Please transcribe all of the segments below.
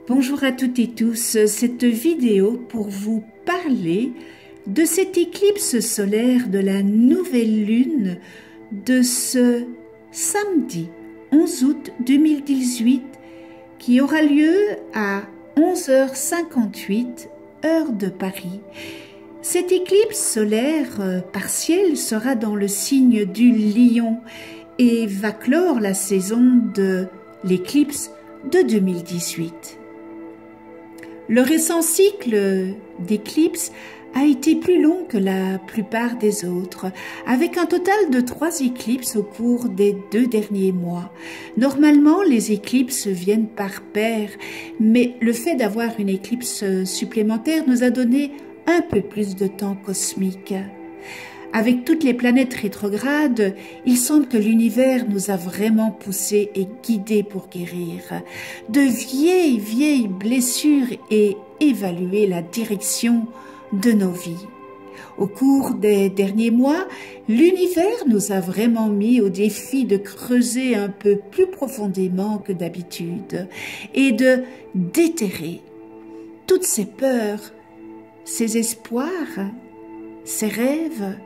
Bonjour à toutes et tous, cette vidéo pour vous parler de cette éclipse solaire de la nouvelle lune de ce samedi 11 août 2018 qui aura lieu à 11h58 heure de Paris. Cette éclipse solaire partielle sera dans le signe du Lion et va clore la saison de l'éclipse de 2018. Le récent cycle d'éclipses a été plus long que la plupart des autres, avec un total de 3 éclipses au cours des 2 derniers mois. Normalement, les éclipses viennent par paires, mais le fait d'avoir une éclipse supplémentaire nous a donné un peu plus de temps cosmique. Avec toutes les planètes rétrogrades, il semble que l'univers nous a vraiment poussés et guidés pour guérir de vieilles blessures et évaluer la direction de nos vies. Au cours des derniers mois, l'univers nous a vraiment mis au défi de creuser un peu plus profondément que d'habitude et de déterrer toutes ces peurs, ces espoirs, ces rêves,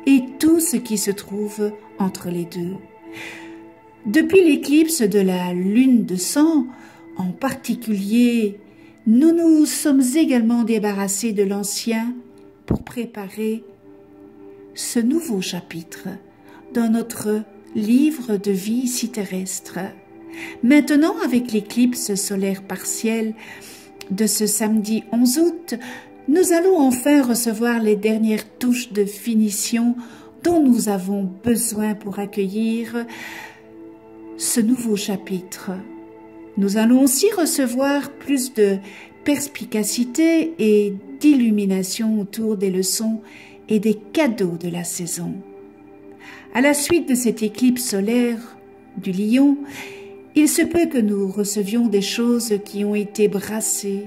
et tout ce qui se trouve entre les deux. Depuis l'éclipse de la lune de sang, en particulier, nous nous sommes également débarrassés de l'ancien pour préparer ce nouveau chapitre dans notre livre de vie ici terrestre. Maintenant, avec l'éclipse solaire partielle de ce samedi 11 août, nous allons enfin recevoir les dernières touches de finition dont nous avons besoin pour accueillir ce nouveau chapitre. Nous allons aussi recevoir plus de perspicacité et d'illumination autour des leçons et des cadeaux de la saison. À la suite de cette éclipse solaire du Lion, il se peut que nous recevions des choses qui ont été brassées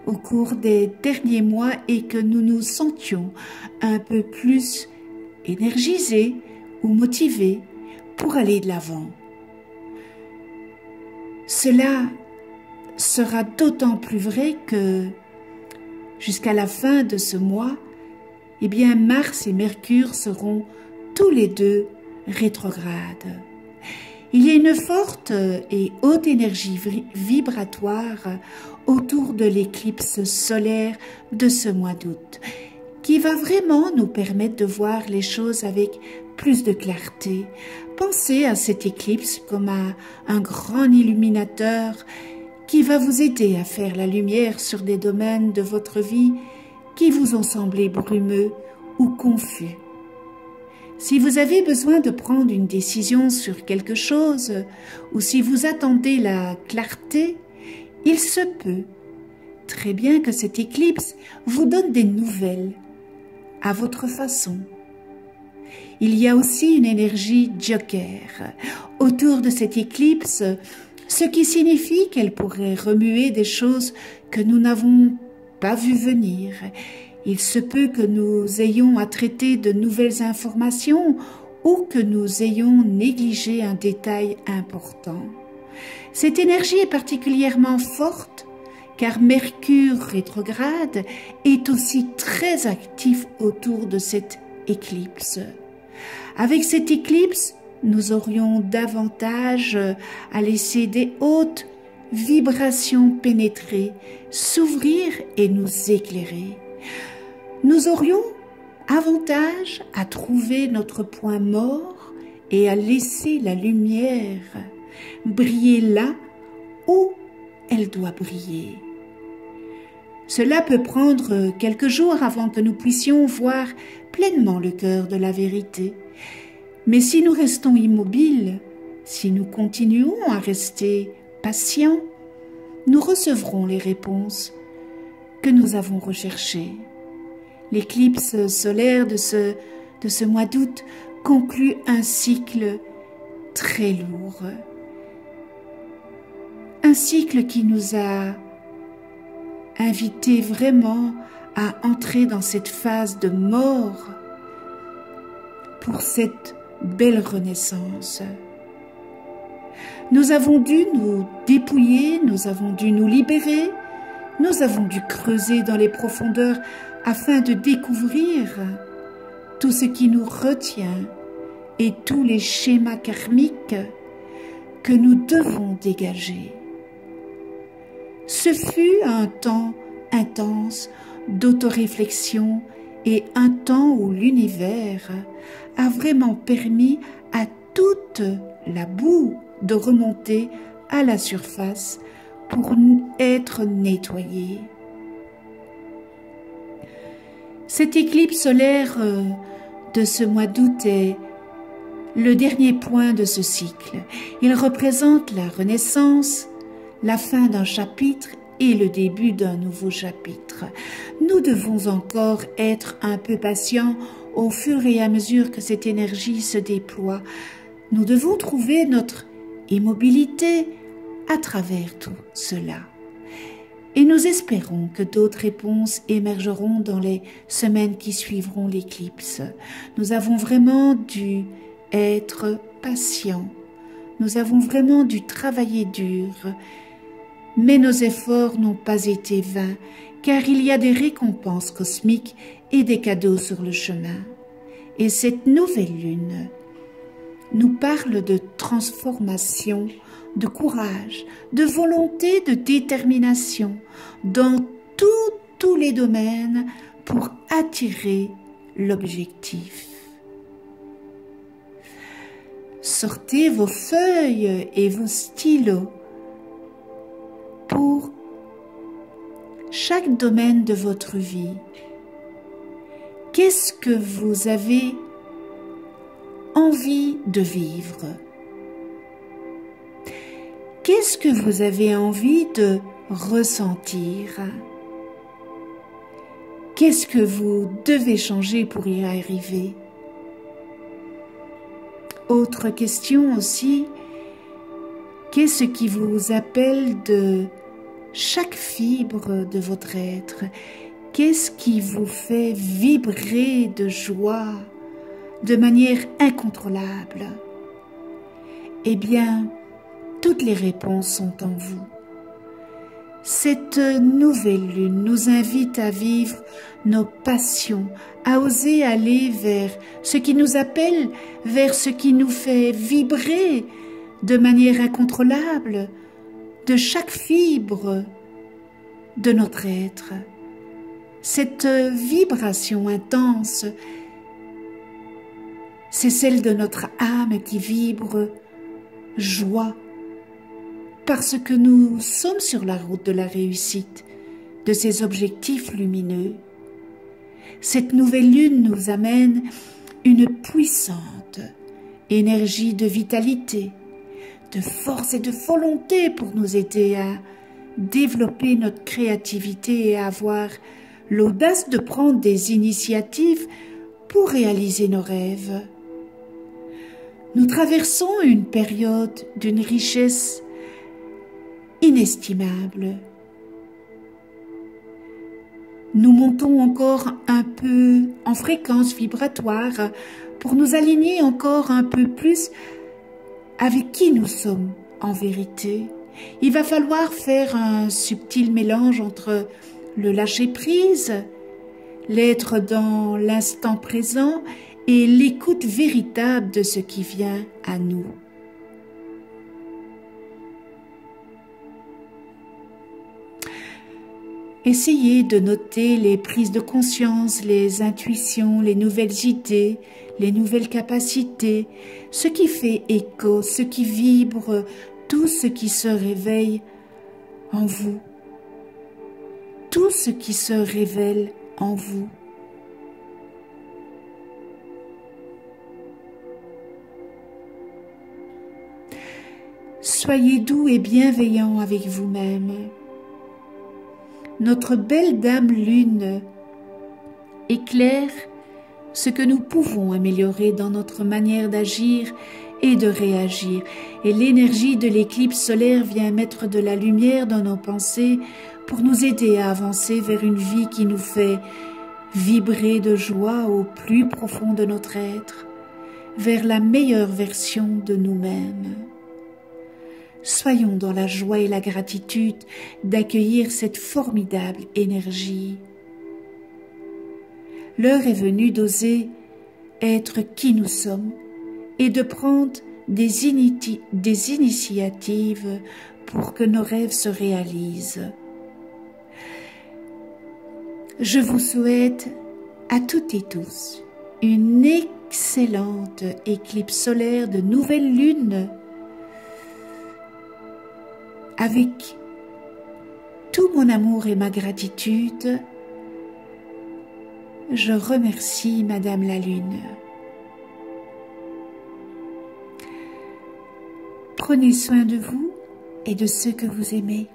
au cours des derniers mois et que nous nous sentions un peu plus énergisés ou motivés pour aller de l'avant. Cela sera d'autant plus vrai que jusqu'à la fin de ce mois, Mars et Mercure seront tous les deux rétrogrades. Il y a une forte et haute énergie vibratoire autour de l'éclipse solaire de ce mois d'août, qui va vraiment nous permettre de voir les choses avec plus de clarté. Pensez à cette éclipse comme à un grand illuminateur qui va vous aider à faire la lumière sur des domaines de votre vie qui vous ont semblé brumeux ou confus. Si vous avez besoin de prendre une décision sur quelque chose ou si vous attendez la clarté, il se peut très bien que cette éclipse vous donne des nouvelles à votre façon. Il y a aussi une énergie joker autour de cette éclipse, ce qui signifie qu'elle pourrait remuer des choses que nous n'avons pas vues venir. Il se peut que nous ayons à traiter de nouvelles informations ou que nous ayons négligé un détail important. Cette énergie est particulièrement forte car Mercure rétrograde est aussi très actif autour de cette éclipse. Avec cette éclipse, nous aurions davantage à laisser des hautes vibrations pénétrer, s'ouvrir et nous éclairer. Nous aurions avantage à trouver notre point mort et à laisser la lumière briller là où elle doit briller. Cela peut prendre quelques jours avant que nous puissions voir pleinement le cœur de la vérité. Mais si nous restons immobiles, si nous continuons à rester patients, nous recevrons les réponses que nous avons recherchées. L'éclipse solaire de ce mois d'août conclut un cycle très lourd. Un cycle qui nous a invités vraiment à entrer dans cette phase de mort pour cette belle renaissance. Nous avons dû nous dépouiller, nous avons dû nous libérer, nous avons dû creuser dans les profondeurs afin de découvrir tout ce qui nous retient et tous les schémas karmiques que nous devons dégager. Ce fut un temps intense d'autoréflexion et un temps où l'univers a vraiment permis à toute la boue de remonter à la surface pour être nettoyée. Cette éclipse solaire de ce mois d'août est le dernier point de ce cycle. Il représente la renaissance, la fin d'un chapitre et le début d'un nouveau chapitre. Nous devons encore être un peu patients au fur et à mesure que cette énergie se déploie. Nous devons trouver notre immobilité à travers tout cela. Et nous espérons que d'autres réponses émergeront dans les semaines qui suivront l'éclipse. Nous avons vraiment dû être patients. Nous avons vraiment dû travailler dur. Mais nos efforts n'ont pas été vains, car il y a des récompenses cosmiques et des cadeaux sur le chemin. Et cette nouvelle lune nous parle de transformation, de courage, de volonté, de détermination dans tous les domaines pour attirer l'objectif. Sortez vos feuilles et vos stylos pour chaque domaine de votre vie. Qu'est-ce que vous avez envie de vivre? Qu'est-ce que vous avez envie de ressentir? Qu'est-ce que vous devez changer pour y arriver? Autre question aussi, qu'est-ce qui vous appelle de chaque fibre de votre être? Qu'est-ce qui vous fait vibrer de joie de manière incontrôlable? Eh bien, toutes les réponses sont en vous. Cette nouvelle lune nous invite à vivre nos passions, à oser aller vers ce qui nous appelle, vers ce qui nous fait vibrer de manière incontrôlable, de chaque fibre de notre être. Cette vibration intense, c'est celle de notre âme qui vibre joie, parce que nous sommes sur la route de la réussite, de ces objectifs lumineux. Cette nouvelle lune nous amène une puissante énergie de vitalité, de force et de volonté pour nous aider à développer notre créativité et à avoir l'audace de prendre des initiatives pour réaliser nos rêves. Nous traversons une période d'une richesse inestimable. Nous montons encore un peu en fréquence vibratoire pour nous aligner encore un peu plus avec qui nous sommes en vérité. Il va falloir faire un subtil mélange entre le lâcher-prise, l'être dans l'instant présent et l'écoute véritable de ce qui vient à nous. Essayez de noter les prises de conscience, les intuitions, les nouvelles idées, les nouvelles capacités, ce qui fait écho, ce qui vibre, tout ce qui se réveille en vous. Tout ce qui se révèle en vous. Soyez doux et bienveillants avec vous-même. Notre belle Dame Lune éclaire ce que nous pouvons améliorer dans notre manière d'agir et de réagir. Et l'énergie de l'éclipse solaire vient mettre de la lumière dans nos pensées pour nous aider à avancer vers une vie qui nous fait vibrer de joie au plus profond de notre être, vers la meilleure version de nous-mêmes. soyons dans la joie et la gratitude d'accueillir cette formidable énergie. L'heure est venue d'oser être qui nous sommes et de prendre des initiatives pour que nos rêves se réalisent. Je vous souhaite à toutes et tous une excellente éclipse solaire de nouvelle lune avec tout mon amour et ma gratitude. Je remercie Madame la Lune. Prenez soin de vous et de ceux que vous aimez.